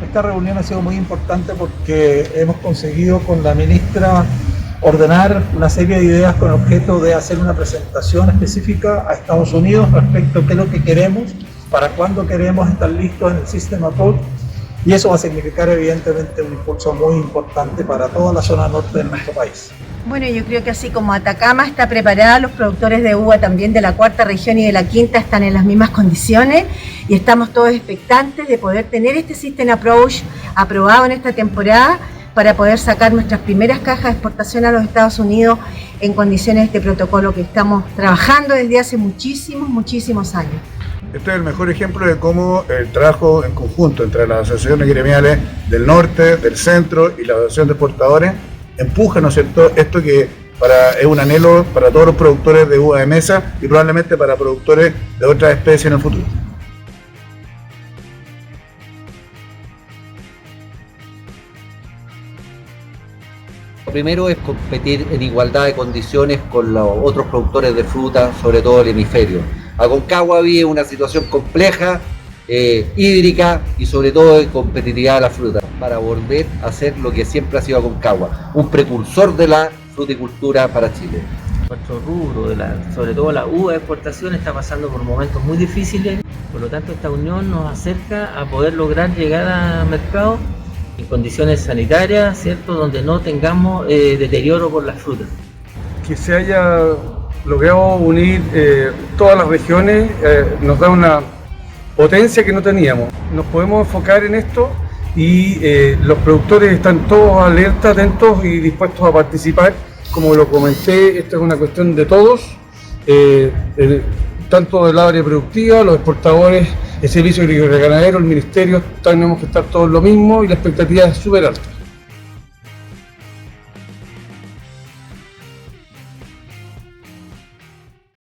Esta reunión ha sido muy importante porque hemos conseguido con la ministra ordenar una serie de ideas con objeto de hacer una presentación específica a Estados Unidos respecto a qué es lo que queremos, para cuándo queremos estar listos en el System Approach, y eso va a significar evidentemente un impulso muy importante para toda la zona norte de nuestro país. Bueno, yo creo que así como Atacama está preparada, los productores de uva también de la cuarta región y de la quinta están en las mismas condiciones y estamos todos expectantes de poder tener este System Approach aprobado en esta temporada para poder sacar nuestras primeras cajas de exportación a los Estados Unidos en condiciones de este protocolo que estamos trabajando desde hace muchísimos años. Este es el mejor ejemplo de cómo el trabajo en conjunto entre las asociaciones gremiales del norte, del centro y la asociación de exportadores empuja, ¿no es cierto?, esto que es un anhelo para todos los productores de uva de mesa y probablemente para productores de otras especies en el futuro. Lo primero es competir en igualdad de condiciones con los otros productores de fruta, sobre todo el hemisferio. Aconcagua vive una situación compleja, hídrica y sobre todo de competitividad de la fruta, para volver a ser lo que siempre ha sido Aconcagua, un precursor de la fruticultura para Chile. Nuestro rubro, sobre todo la uva de exportación, está pasando por momentos muy difíciles, por lo tanto esta unión nos acerca a poder lograr llegar al mercado en condiciones sanitarias, ¿cierto?, donde no tengamos deterioro por las frutas. Que se haya logrado unir todas las regiones nos da una potencia que no teníamos. Nos podemos enfocar en esto y los productores están todos alerta, atentos y dispuestos a participar. Como lo comenté, esta es una cuestión de todos, tanto del área productiva, los exportadores, el servicio agrícola ganadero, el ministerio, tenemos que estar todos lo mismo y la expectativa es súper alta.